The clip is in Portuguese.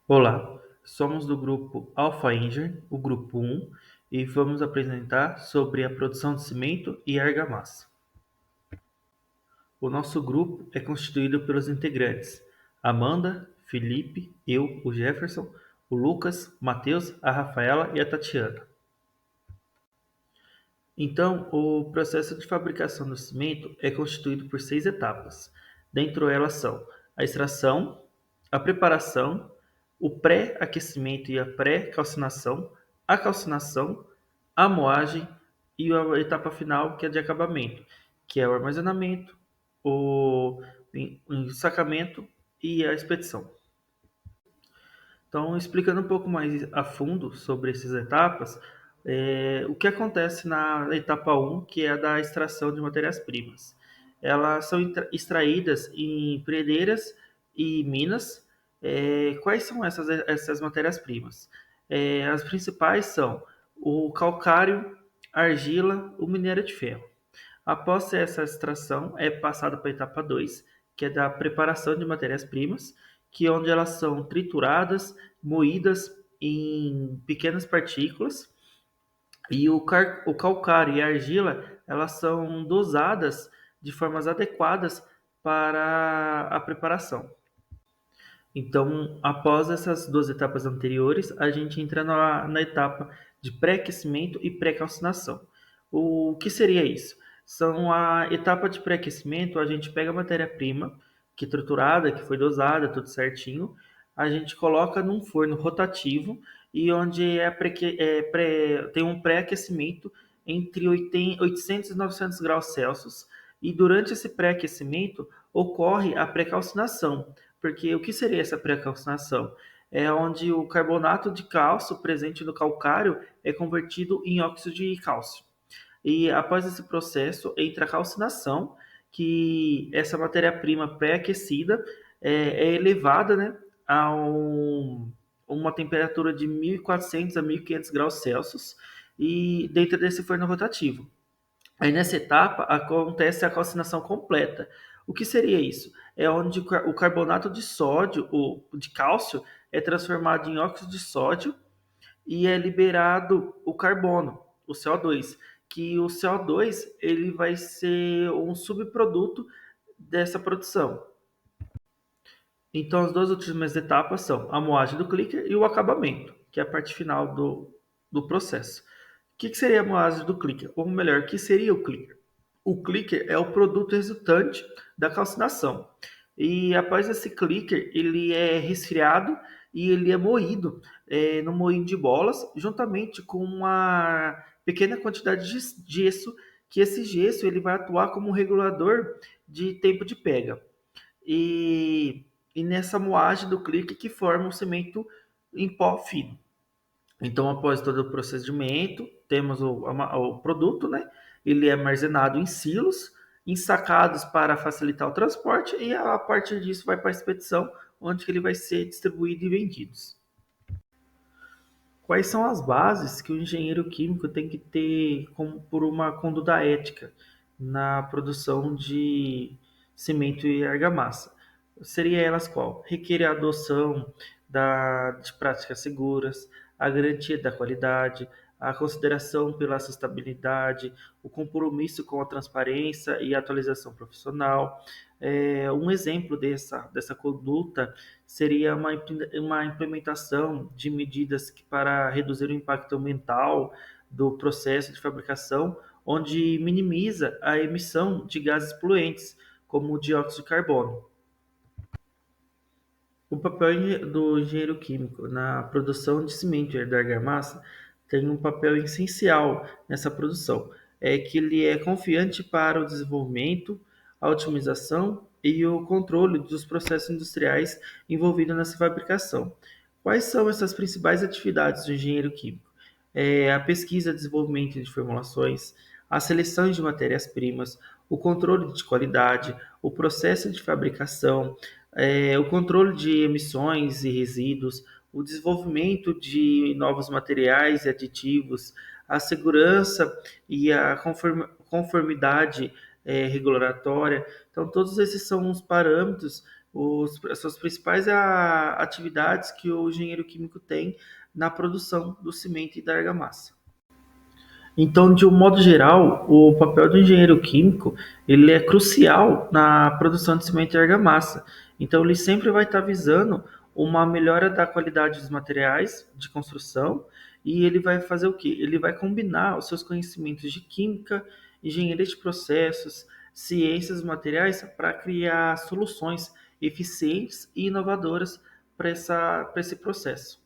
Olá, somos do grupo Alpha Engine, o grupo 1, e vamos apresentar sobre a produção de cimento e argamassa. O nosso grupo é constituído pelos integrantes Amanda, Felipe, eu, o Jefferson, o Lucas, Matheus, a Rafaela e a Tatiana. Então, o processo de fabricação do cimento é constituído por 6 etapas. Dentro elas são a extração, a preparação, o pré-aquecimento e a pré-calcinação, a calcinação, a moagem e a etapa final, que é de acabamento, que é o armazenamento, o ensacamento e a expedição. Então, explicando um pouco mais a fundo sobre essas etapas, o que acontece na etapa 1, que é a da extração de matérias-primas. Elas são extraídas em predeiras e minas. Quais são essas matérias-primas? As principais são o calcário, a argila, o minério de ferro. Após essa extração, é passado para a etapa 2, que é da preparação de matérias-primas, que é onde elas são trituradas, moídas em pequenas partículas, e o calcário e a argila, elas são dosadas de formas adequadas para a preparação. Então, após essas 2 etapas anteriores, a gente entra na etapa de pré-aquecimento e pré-calcinação. O que seria isso? São a etapa de pré-aquecimento, a gente pega a matéria-prima, que é triturada, que foi dosada, tudo certinho, a gente coloca num forno rotativo e onde tem um pré-aquecimento entre 800 e 900 graus Celsius, e durante esse pré-aquecimento ocorre a pré-calcinação, porque o que seria essa pré-calcinação? É onde o carbonato de cálcio presente no calcário é convertido em óxido de cálcio. E após esse processo, entra a calcinação, que essa matéria-prima pré-aquecida é elevada, né, a uma temperatura de 1.400 a 1.500 graus Celsius e dentro desse forno rotativo. Aí nessa etapa acontece a calcinação completa. O que seria isso? É onde o carbonato de sódio, ou de cálcio, é transformado em óxido de sódio e é liberado o carbono, o CO2, que o CO2 ele vai ser um subproduto dessa produção. Então as duas últimas etapas são a moagem do clicker e o acabamento, que é a parte final do processo. O que seria a moagem do clicker? Ou melhor, o que seria o clicker? O clicker é o produto resultante da calcinação. E após esse clicker, ele é resfriado e ele é moído no moinho de bolas, juntamente com uma pequena quantidade de gesso, que esse gesso ele vai atuar como um regulador de tempo de pega. E, e nessa moagem do clicker que forma um cimento em pó fino. Então, após todo o procedimento, temos o produto, né? Ele é armazenado em silos, ensacados para facilitar o transporte, e a partir disso vai para a expedição, onde ele vai ser distribuído e vendido. Quais são as bases que o engenheiro químico tem que ter como por uma conduta ética na produção de cimento e argamassa? Seria elas qual? Requer a adoção de práticas seguras, a garantia da qualidade, a consideração pela sustentabilidade, o compromisso com a transparência e a atualização profissional. Um exemplo dessa conduta seria uma implementação de medidas para reduzir o impacto ambiental do processo de fabricação, onde minimiza a emissão de gases poluentes, como o dióxido de carbono. O papel do engenheiro químico na produção de cimento e da argamassa tem um papel essencial nessa produção. É que ele é confiante para o desenvolvimento, a otimização e o controle dos processos industriais envolvidos nessa fabricação. Quais são essas principais atividades do engenheiro químico? A pesquisa, desenvolvimento de formulações, a seleção de matérias-primas, o controle de qualidade, o processo de fabricação, o controle de emissões e resíduos, o desenvolvimento de novos materiais e aditivos, a segurança e a conformidade regulatória. Então, todos esses são os parâmetros as suas principais atividades que o engenheiro químico tem na produção do cimento e da argamassa. Então, de um modo geral, o papel do engenheiro químico ele é crucial na produção de cimento e argamassa. Então, ele sempre vai estar visando uma melhora da qualidade dos materiais de construção e ele vai fazer o quê? Ele vai combinar os seus conhecimentos de química, engenharia de processos, ciências dos materiais para criar soluções eficientes e inovadoras para esse processo.